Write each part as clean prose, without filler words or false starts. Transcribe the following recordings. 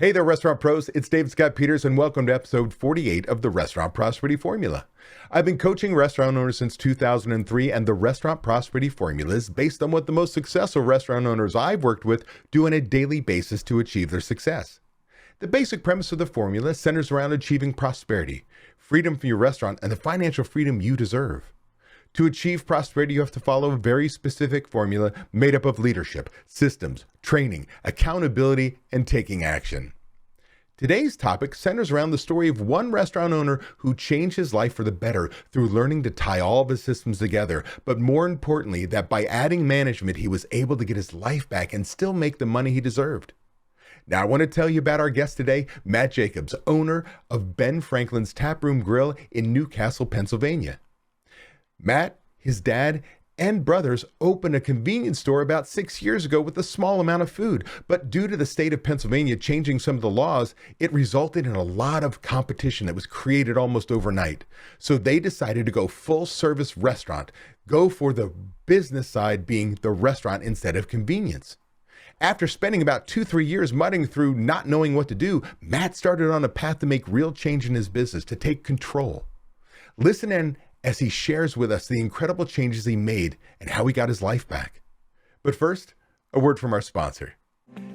Hey there, restaurant pros. It's Dave Scott Peters, and welcome to episode 48 of the Restaurant Prosperity Formula. I've been coaching restaurant owners since 2003, and the Restaurant Prosperity Formula is based on what the most successful restaurant owners I've worked with do on a daily basis to achieve their success. The basic premise of the formula centers around achieving prosperity, freedom for your restaurant, and the financial freedom you deserve. To achieve prosperity, you have to follow a very specific formula made up of leadership, systems, training, accountability, and taking action. Today's topic centers around the story of one restaurant owner who changed his life for the better through learning to tie all of his systems together, but more importantly, that by adding management, he was able to get his life back and still make the money he deserved. Now, I want to tell you about our guest today, Matt Jacobs, owner of Ben Franklin's Taproom Grill in Newcastle, Pennsylvania. Matt, his dad, and brothers opened a convenience store about 6 years ago with a small amount of food, but due to the state of Pennsylvania changing some of the laws, it resulted in a lot of competition that was created almost overnight. So they decided to go full service restaurant, go for the business side being the restaurant instead of convenience. After spending about 2-3 years mudding through not knowing what to do, Matt started on a path to make real change in his business, to take control. Listen in as he shares with us the incredible changes he made and how he got his life back. But first, a word from our sponsor.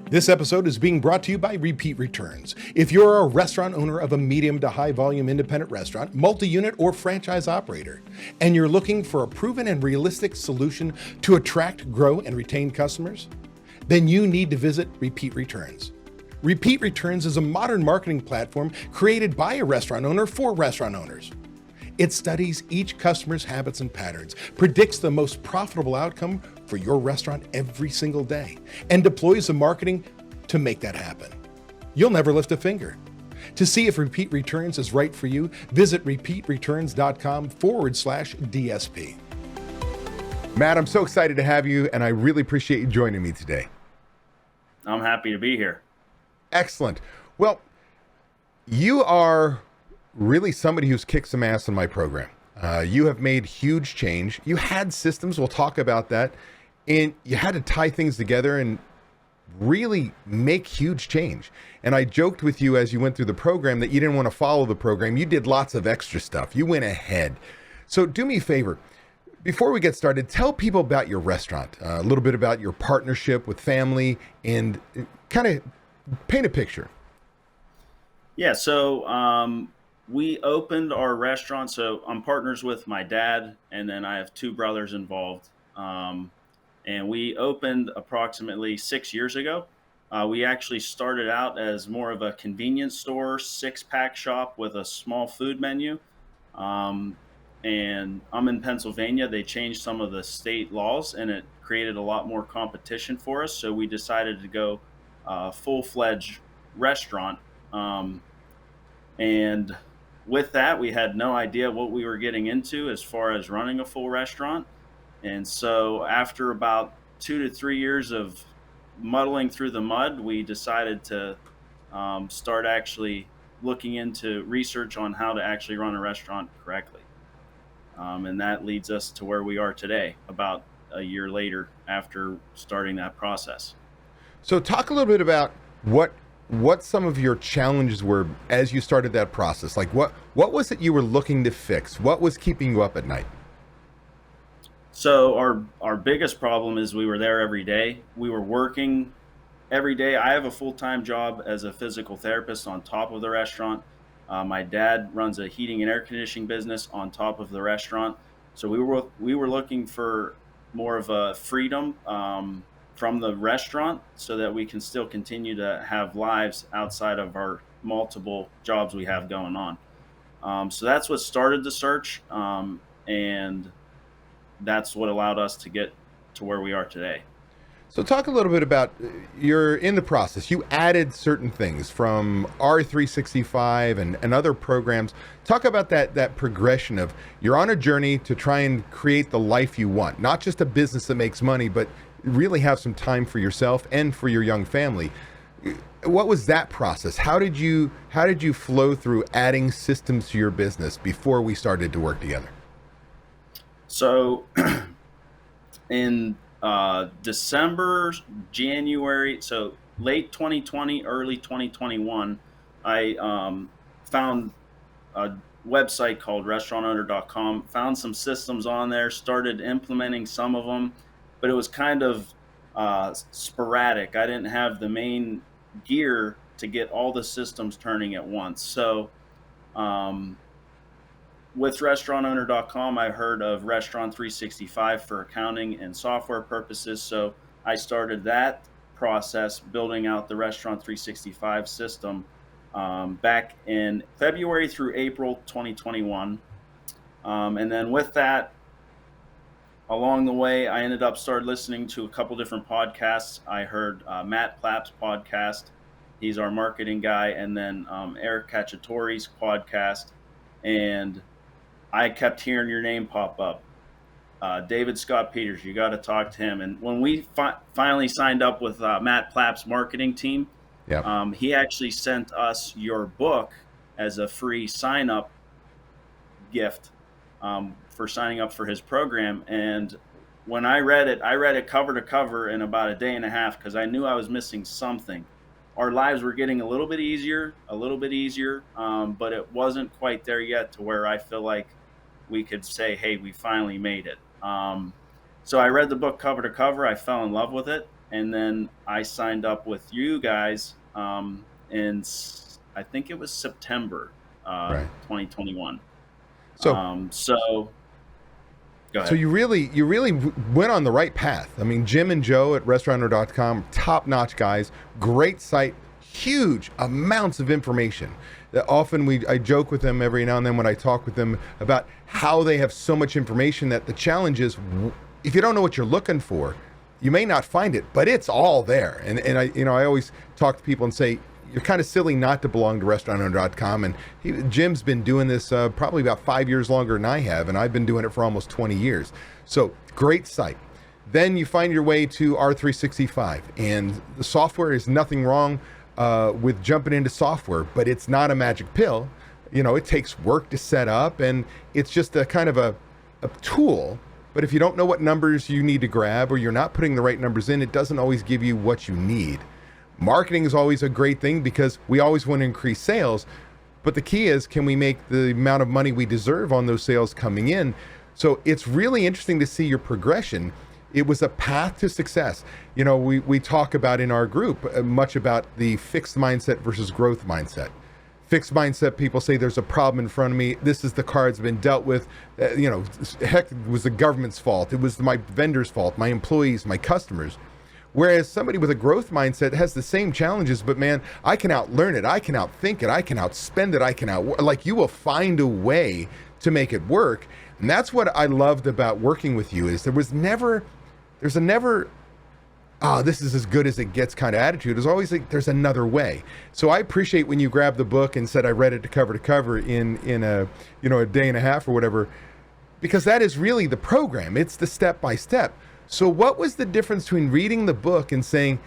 This episode is being brought to you by Repeat Returns. If you're a restaurant owner of a medium to high volume independent restaurant, multi-unit or franchise operator, and you're looking for a proven and realistic solution to attract, grow, and retain customers, then you need to visit Repeat Returns. Repeat Returns is a modern marketing platform created by a restaurant owner for restaurant owners. It studies each customer's habits and patterns, predicts the most profitable outcome for your restaurant every single day, and deploys the marketing to make that happen. You'll never lift a finger. To see if Repeat Returns is right for you, visit repeatreturns.com/DSP. Matt, I'm so excited to have you, and I really appreciate you joining me today. I'm happy to be here. Excellent. Well, you are really somebody who's kicked some ass in my program. You have made huge change. You had systems, we'll talk about that, and you had to tie things together and really make huge change. And I joked with you as you went through the program that you didn't want to follow the program. You did lots of extra stuff. You went ahead. So do me a favor. Before we get started, tell people about your restaurant, a little bit about your partnership with family, and kind of paint a picture. Yeah, so we opened our restaurant. So I'm partners with my dad, and then I have two brothers involved. And we opened approximately 6 years ago. We actually started out as more of a convenience store, 6-pack shop with a small food menu. And I'm in Pennsylvania. They changed some of the state laws, and it created a lot more competition for us. So we decided to go full-fledged restaurant. And with that, we had no idea what we were getting into as far as running a full restaurant. And so after about 2 to 3 years of muddling through the mud, we decided to start actually looking into research on how to actually run a restaurant correctly. And that leads us to where we are today, about a year later after starting that process. So talk a little bit about what some of your challenges were as you started that process. Like what was it you were looking to fix? What was keeping you up at night? So our biggest problem is we were there every day. We were working every day. I have a full-time job as a physical therapist on top of the restaurant. My dad runs a heating and air conditioning business on top of the restaurant. So we were looking for more of a freedom from the restaurant so that we can still continue to have lives outside of our multiple jobs we have going on. So that's what started the search, and that's what allowed us to get to where we are today. So talk a little bit about, you're in the process. You added certain things from R365 and other programs. Talk about that progression of you're on a journey to try and create the life you want, not just a business that makes money, but really have some time for yourself and for your young family. What was that process? How did you flow through adding systems to your business before we started to work together? So in December, January, so late 2020, early 2021, I found a website called restaurantowner.com, found some systems on there, started implementing some of them, but it was kind of sporadic. I didn't have the main gear to get all the systems turning at once. So, um, with restaurantowner.com, I heard of Restaurant 365 for accounting and software purposes. So I started that process building out the Restaurant 365 system back in February through April 2021. And then with that, along the way, I ended up started listening to a couple different podcasts. I heard Matt Plapp's podcast. He's our marketing guy. And then Eric Cacciatore's podcast. And I kept hearing your name pop up. David Scott Peters, you got to talk to him. And when we finally signed up with Matt Plapp's marketing team, Yeah. he actually sent us your book as a free sign up gift for signing up for his program. And when I read it cover to cover in about a day and a half because I knew I was missing something. Our lives were getting a little bit easier, but it wasn't quite there yet to where I feel like we could say, hey, we finally made it. So I read the book cover to cover. I fell in love with it. And then I signed up with you guys in, I think it was September Right. 2021. So, So go ahead. so you really went on the right path. I mean, Jim and Joe at restauranter.com, top-notch guys, great site, huge amounts of information. Often I joke with them every now and then when I talk with them about how they have so much information that the challenge is if you don't know what you're looking for, you may not find it, but it's all there. And I always talk to people and say, you're kind of silly not to belong to restaurantowner.com. And Jim's been doing this probably about 5 years longer than I have, and I've been doing it for almost 20 years. So great site. Then you find your way to R365, and the software is nothing wrong with jumping into software, but it's not a magic pill. It takes work to set up, and it's just a kind of a tool. But if you don't know what numbers you need to grab, or you're not putting the right numbers in, it doesn't always give you what you need. Marketing is always a great thing because we always want to increase sales, but the key is, can we make the amount of money we deserve on those sales coming in? So it's really interesting to see your progression. It was a path to success. We talk about in our group much about the fixed mindset versus growth mindset. Fixed mindset, people say there's a problem in front of me. This is the cards been dealt with. Heck, it was the government's fault. It was my vendor's fault, my employees, my customers. Whereas somebody with a growth mindset has the same challenges, but man, I can outlearn it. I can outthink it. I can outspend it. You will find a way to make it work. And that's what I loved about working with you is there's a never, this is as good as it gets kind of attitude. There's always like, there's another way. So I appreciate when you grabbed the book and said, I read it to cover in a day and a half or whatever, because that is really the program. It's the step by step. So what was the difference between reading the book and saying,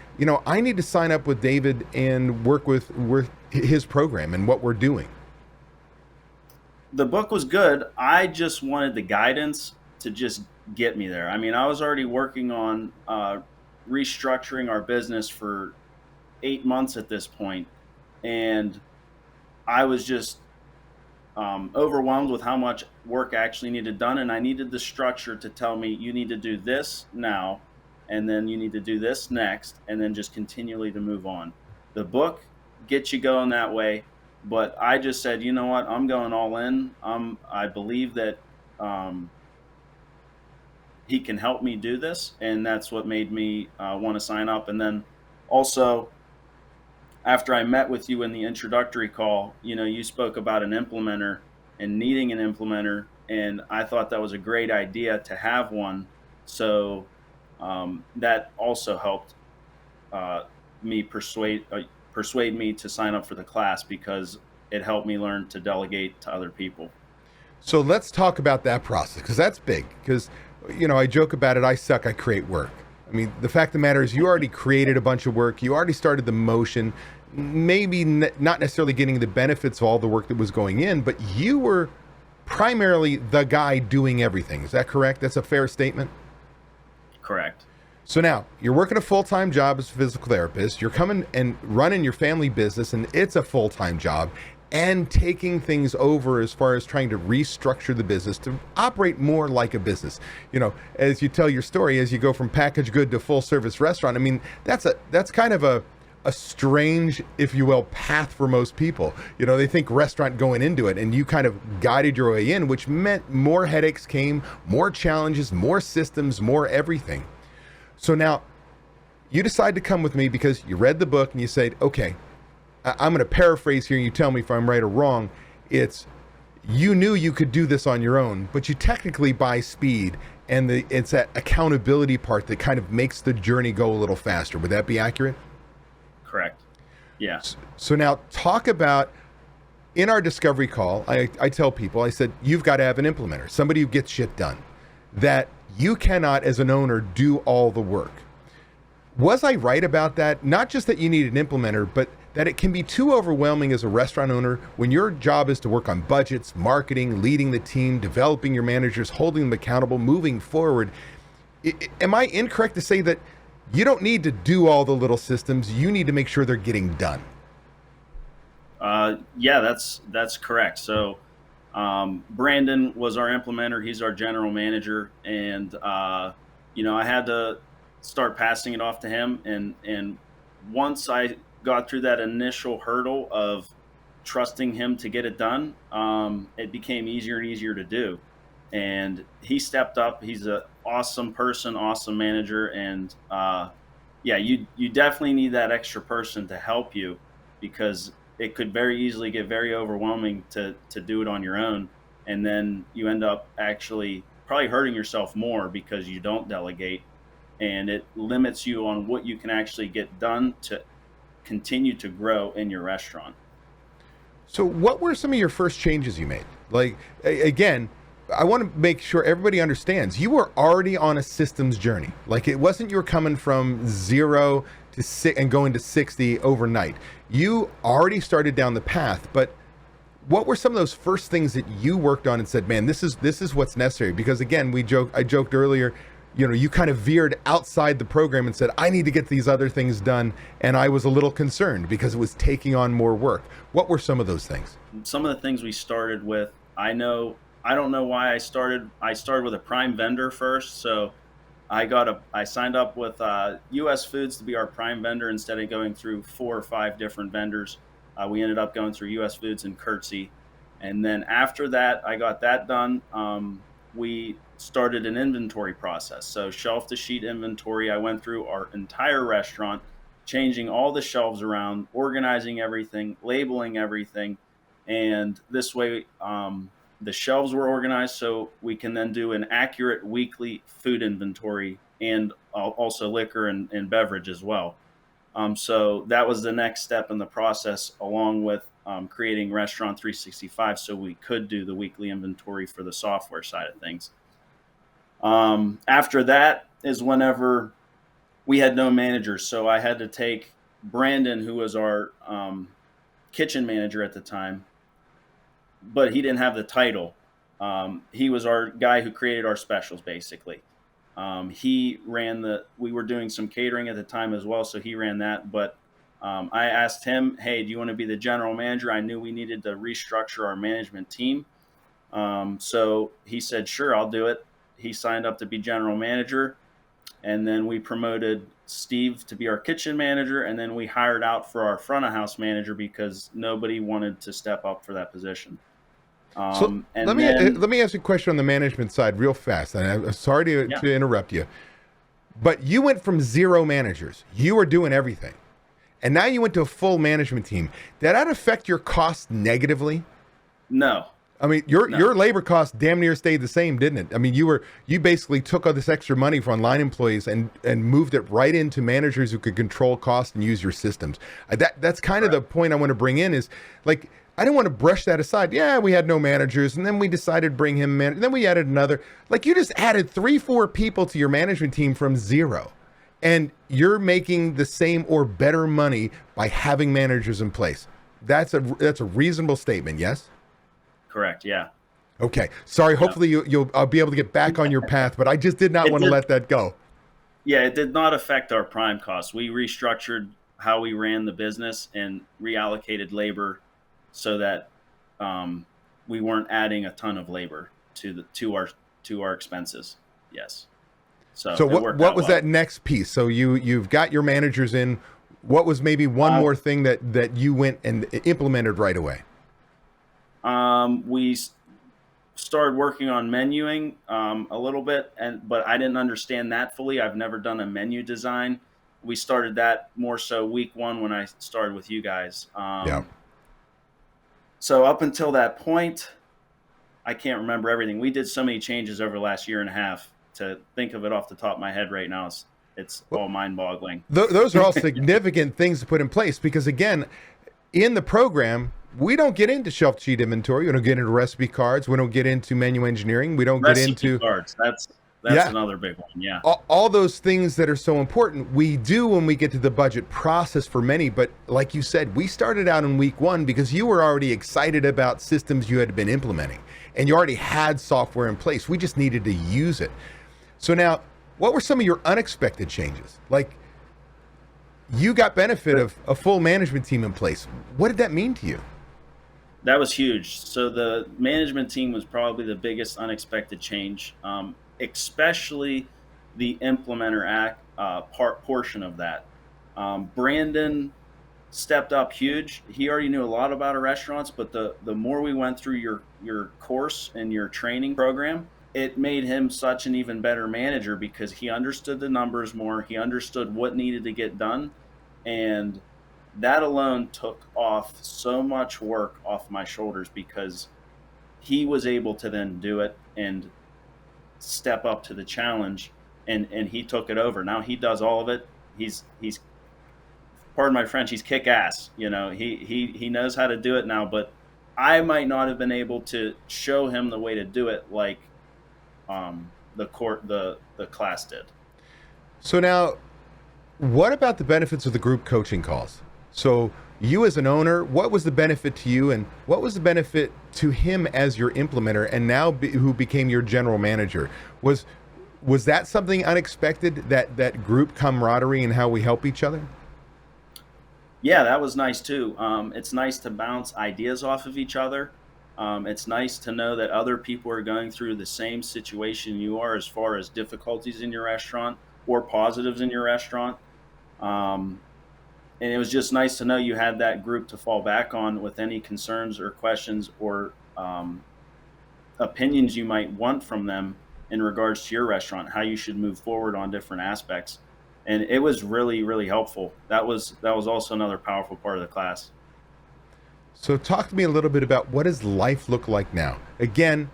I need to sign up with David and work with his program and what we're doing? The book was good. I just wanted the guidance to just get me there. I mean, I was already working on restructuring our business for 8 months at this point, and I was just overwhelmed with how much work actually needed done, and I needed the structure to tell me you need to do this now, and then you need to do this next, and then just continually to move on. The book gets you going that way, but I just said, you know what, I'm going all in. I believe that he can help me do this, and that's what made me want to sign up. And then also, after I met with you in the introductory call, you spoke about an implementer and needing an implementer, and I thought that was a great idea to have one. So that also helped me persuade me to sign up for the class because it helped me learn to delegate to other people. So let's talk about that process, because that's big. Because, I joke about it. I suck. I create work. I mean, the fact of the matter is you already created a bunch of work. You already started the motion, maybe not necessarily getting the benefits of all the work that was going in, but you were primarily the guy doing everything. Is that correct? That's a fair statement? Correct. So now you're working a full-time job as a physical therapist. You're coming and running your family business, and it's a full-time job, and taking things over as far as trying to restructure the business to operate more like a business. You know, as you tell your story, as you go from packaged good to full-service restaurant, I mean, that's kind of a strange, if you will, path for most people. You know, they think restaurant going into it, and you kind of guided your way in, which meant more headaches came, more challenges, more systems, more everything. So now you decide to come with me because you read the book and you said, okay, I'm going to paraphrase here and you tell me if I'm right or wrong. It's, you knew you could do this on your own, but you technically buy speed, and it's that accountability part that kind of makes the journey go a little faster. Would that be accurate? Correct. Yeah. So now talk about, in our discovery call, I tell people, I said, you've got to have an implementer, somebody who gets shit done, that you cannot, as an owner, do all the work. Was I right about that? Not just that you need an implementer, but that it can be too overwhelming as a restaurant owner when your job is to work on budgets, marketing, leading the team, developing your managers, holding them accountable, moving forward. Am I incorrect to say that you don't need to do all the little systems, you need to make sure they're getting done? Yeah, that's correct. So Brandon was our implementer. He's our general manager, and I had to start passing it off to him. And once I got through that initial hurdle of trusting him to get it done, it became easier and easier to do. And he stepped up. He's an awesome person, awesome manager, and yeah, you definitely need that extra person to help you, because it could very easily get very overwhelming to do it on your own, and then you end up actually probably hurting yourself more because you don't delegate, and it limits you on what you can actually get done to continue to grow in your restaurant. So what were some of your first changes you made? Like, again, I want to make sure everybody understands you were already on a systems journey. Like, it wasn't you were coming from 0 to 6 and going to 60 overnight. You already started down the path, but what were some of those first things that you worked on and said, man, this is what's necessary? Because again, I joked earlier, you know, you kind of veered outside the program and said, I need to get these other things done. And I was a little concerned because it was taking on more work. What were some of those things? Some of the things we started with, I don't know why I started with a prime vendor first. So I signed up with US Foods to be our prime vendor instead of going through 4 or 5 different vendors. We ended up going through US Foods and Curtsy. And then after that, I got that done. We started an inventory process. So shelf to sheet inventory. I went through our entire restaurant, changing all the shelves around, organizing everything, labeling everything. And this way, the shelves were organized so we can then do an accurate weekly food inventory, and also liquor and beverage as well. So that was the next step in the process, along with creating Restaurant 365 so we could do the weekly inventory for the software side of things. After that is whenever we had no managers. So I had to take Brandon, who was our kitchen manager at the time, but he didn't have the title. He was our guy who created our specials, basically. We were doing some catering at the time as well, so he ran that. But I asked him, hey, do you want to be the general manager? I knew we needed to restructure our management team. So he said, sure, I'll do it. He signed up to be general manager. And then we promoted Steve to be our kitchen manager. And then we hired out for our front of house manager because nobody wanted to step up for that position. So let me ask you a question on the management side real fast. And I'm sorry to interrupt you, but you went from 0 managers. You were doing everything. And now you went to a full management team. Did that affect your costs negatively? No. I mean, your labor costs damn near stayed the same, didn't it? I mean, you basically took all this extra money from line employees and moved it right into managers who could control costs and use your systems. That's kind of the point I want to bring in is, like, I didn't want to brush that aside. Yeah, we had no managers, and then we decided to bring him in, and then we added another. Like, you just added 3-4 people to your management team from 0. And you're making the same or better money by having managers in place. That's a reasonable statement, yes? Correct, yeah. Okay. Sorry, hopefully I'll be able to get back on your path, but I just did not want to let that go. Yeah, it did not affect our prime costs. We restructured how we ran the business and reallocated labor so that um, we weren't adding a ton of labor to our expenses. Yes, So so it worked what out was well. that next piece? So you've got your managers in. What was maybe one Uh, more thing that you went and implemented right away? we started working on menuing a little bit, but I didn't understand that fully. I've never done a menu design. We started that more so week one when I started with you guys. Yeah. So up until that point, I can't remember everything. We did so many changes over the last year and a half. To think of it off the top of my head right now, it's Well, all mind boggling. those are all significant things to put in place because again, in the program, we don't get into shelf sheet inventory. We don't get into recipe cards. We don't get into menu engineering. We don't get Recipe into, cards. That's yeah, another big one. Yeah. all those things that are so important. We do when we get to the budget process for many. But like you said, we started out in week one because you were already excited about systems you had been implementing and you already had software in place. We just needed to use it. So now, what were some of your unexpected changes? Like you got benefit of a full management team in place. What did that mean to you? That was huge. So the management team was probably the biggest unexpected change, especially the implementer act portion of that. Brandon stepped up huge. He already knew a lot about our restaurants, but the more we went through your course and your training program, it made him such an even better manager because he understood the numbers more. He understood what needed to get done, and that alone took off so much work off my shoulders because he was able to then do it and step up to the challenge, and he took it over. Now he does all of it. He's pardon my French, he's kick ass. You know, he knows how to do it now, but I might not have been able to show him the way to do it like the class did. So now, what about the benefits of the group coaching calls? So you as an owner, what was the benefit to you, and what was the benefit to him as your implementer, and now who became your general manager? Was that something unexpected? That group camaraderie and how we help each other? Yeah, that was nice too. It's nice to bounce ideas off of each other. It's nice to know that other people are going through the same situation you are as far as difficulties in your restaurant or positives in your restaurant. Um, and it was just nice to know you had that group to fall back on with any concerns or questions or opinions you might want from them in regards to your restaurant, how you should move forward on different aspects. And it was really, really helpful. That was also another powerful part of the class. So talk to me a little bit about what does life look like now? Again,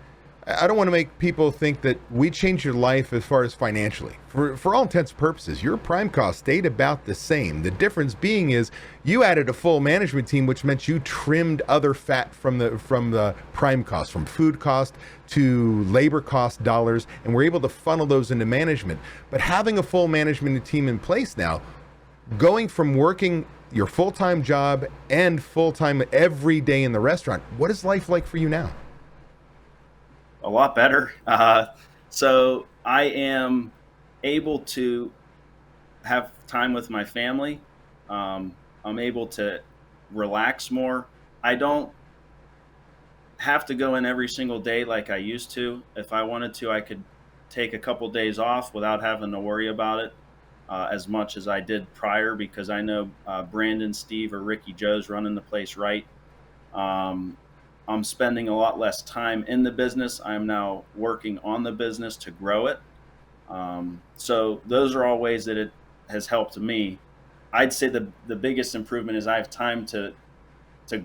I don't want to make people think that we changed your life as far as financially. For all intents and purposes, your prime cost stayed about the same. The difference being is you added a full management team, which meant you trimmed other fat from the prime cost, from food cost to labor cost dollars, and we're able to funnel those into management. But having a full management team in place now, going from working your full-time job and full-time every day in the restaurant, what is life like for you now? A lot better. So I am able to have time with my family. I'm able to relax more. I don't have to go in every single day like I used to. If I wanted to, I could take a couple days off without having to worry about it as much as I did prior because I know Brandon, Steve, or Ricky Joe's running the place right. Um, I'm spending a lot less time in the business. I'm now working on the business to grow it. So those are all ways that it has helped me. I'd say the biggest improvement is I have time to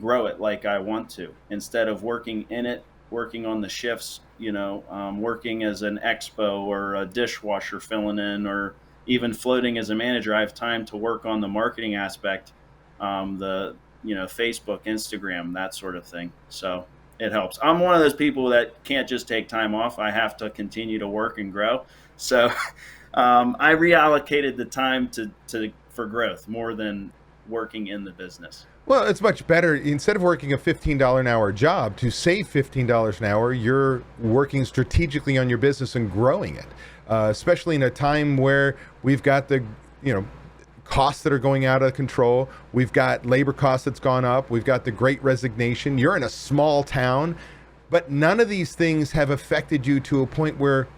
grow it like I want to instead of working in it, working on the shifts, working as an expo or a dishwasher filling in or even floating as a manager. I have time to work on the marketing aspect, the, Facebook, Instagram, that sort of thing. So it helps. I'm one of those people that can't just take time off. I have to continue to work and grow. So I reallocated the time for growth more than working in the business. Well, it's much better. Instead of working a $15 an hour job, to save $15 an hour, you're working strategically on your business and growing it. Especially in a time where we've got the, you know, costs that are going out of control. We've got labor costs that's gone up. We've got the great resignation. You're in a small town, but none of these things have affected you to a point where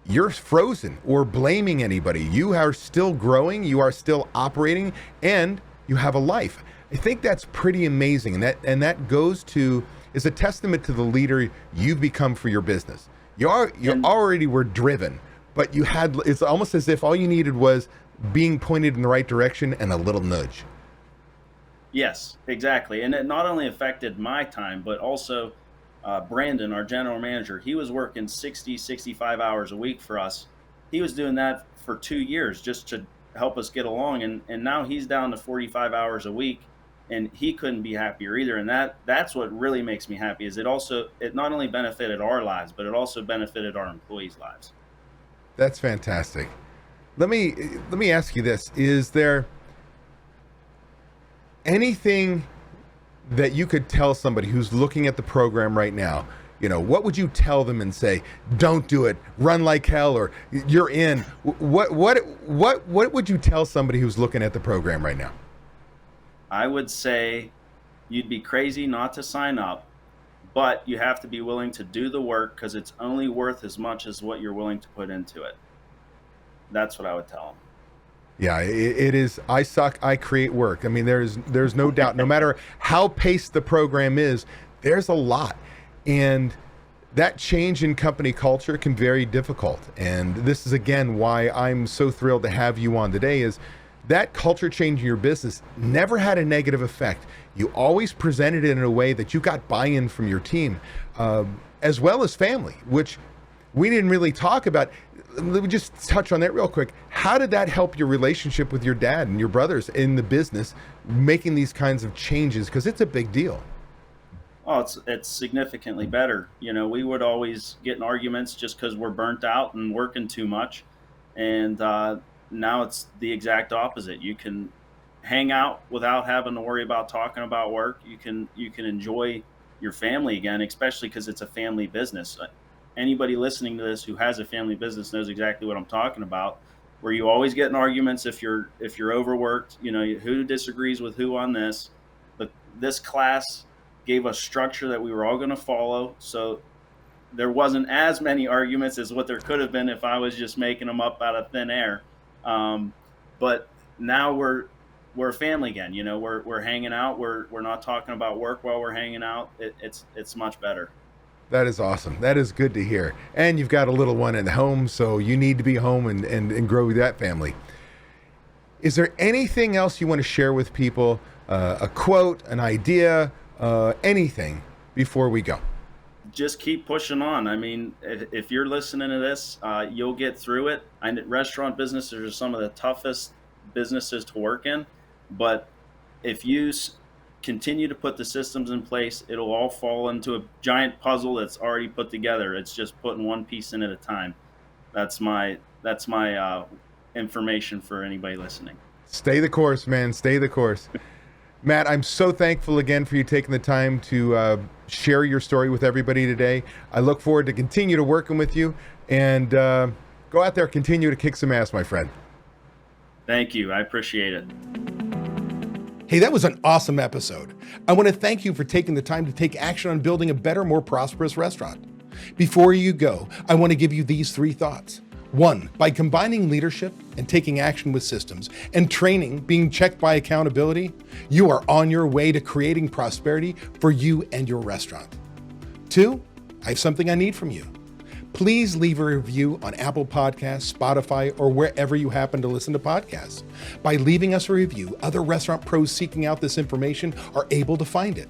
you're frozen or blaming anybody. You are still growing, you are still operating, and you have a life. I think that's pretty amazing. And that goes to, is a testament to the leader you've become for your business. You already were driven, but it's almost as if all you needed was being pointed in the right direction and a little nudge. Yes, exactly. And it not only affected my time, but also Brandon, our general manager. He was working 60, 65 hours a week for us. He was doing that for 2 years just to help us get along. And now he's down to 45 hours a week, and he couldn't be happier either. And that's what really makes me happy, is it not only benefited our lives, but it also benefited our employees' lives. That's fantastic. Let me ask you this. Is there anything that you could tell somebody who's looking at the program right now? You know, what would you tell them and say, don't do it, run like hell, or you're in? What would you tell somebody who's looking at the program right now? I would say you'd be crazy not to sign up, but you have to be willing to do the work, because it's only worth as much as what you're willing to put into it. That's what I would tell them. Yeah, it is. I suck, I create work. I mean, there's no doubt. No matter how paced the program is, there's a lot. And that change in company culture can be very difficult. And this is, again, why I'm so thrilled to have you on today, is that culture change in your business never had a negative effect. You always presented it in a way that you got buy-in from your team, as well as family, which we didn't really talk about. Let me just touch on that real quick. How did that help your relationship with your dad and your brothers in the business, making these kinds of changes? Because it's a big deal. Oh, it's significantly better. You know, we would always get in arguments just because we're burnt out and working too much. And now it's the exact opposite. You can hang out without having to worry about talking about work. You can enjoy your family again, especially because it's a family business. Anybody listening to this who has a family business knows exactly what I'm talking about, where you always get in arguments if you're overworked. You know, who disagrees with who on this. But this class gave us structure that we were all going to follow, so there wasn't as many arguments as what there could have been if I was just making them up out of thin air. But now we're a family again. You know, we're hanging out. We're not talking about work while we're hanging out. It's much better. That is awesome. That is good to hear. And you've got a little one at home, so you need to be home and grow that family. Is there anything else you want to share with people? A quote, an idea, anything before we go? Just keep pushing on. I mean, if you're listening to this, you'll get through it. And restaurant businesses are some of the toughest businesses to work in. But if you continue to put the systems in place, it'll all fall into a giant puzzle that's already put together. It's just putting one piece in at a time. That's my information for anybody listening. Stay the course, man. Stay the course. Matt, I'm so thankful again for you taking the time to share your story with everybody today. I look forward to continue to working with you, and go out there, continue to kick some ass, my friend. Thank you. I appreciate it. Hey, that was an awesome episode. I want to thank you for taking the time to take action on building a better, more prosperous restaurant. Before you go, I want to give you these 3 thoughts. 1, by combining leadership and taking action with systems and training being checked by accountability, you are on your way to creating prosperity for you and your restaurant. 2, I have something I need from you. Please leave a review on Apple Podcasts, Spotify, or wherever you happen to listen to podcasts. By leaving us a review, other restaurant pros seeking out this information are able to find it.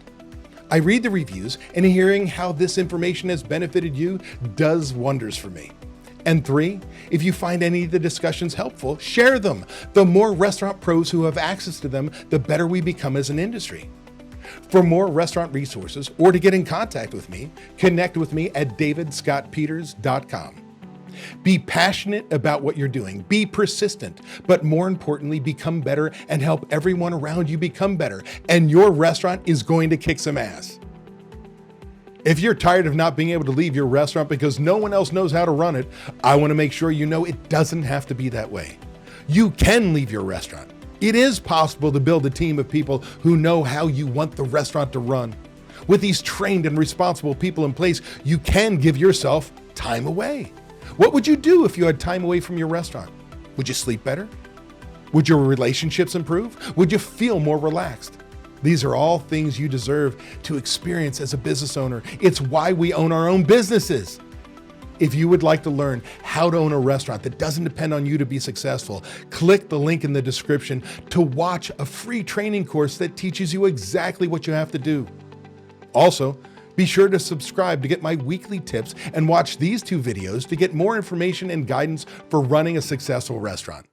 I read the reviews, and hearing how this information has benefited you does wonders for me. And 3, if you find any of the discussions helpful, share them. The more restaurant pros who have access to them, the better we become as an industry. For more restaurant resources or to get in contact with me, connect with me at davidscottpeters.com. Be passionate about what you're doing. Be persistent, but more importantly, become better and help everyone around you become better. And your restaurant is going to kick some ass. If you're tired of not being able to leave your restaurant because no one else knows how to run it, I want to make sure you know it doesn't have to be that way. You can leave your restaurant. It is possible to build a team of people who know how you want the restaurant to run. With these trained and responsible people in place, you can give yourself time away. What would you do if you had time away from your restaurant? Would you sleep better? Would your relationships improve? Would you feel more relaxed? These are all things you deserve to experience as a business owner. It's why we own our own businesses. If you would like to learn how to own a restaurant that doesn't depend on you to be successful, click the link in the description to watch a free training course that teaches you exactly what you have to do. Also, be sure to subscribe to get my weekly tips and watch these 2 videos to get more information and guidance for running a successful restaurant.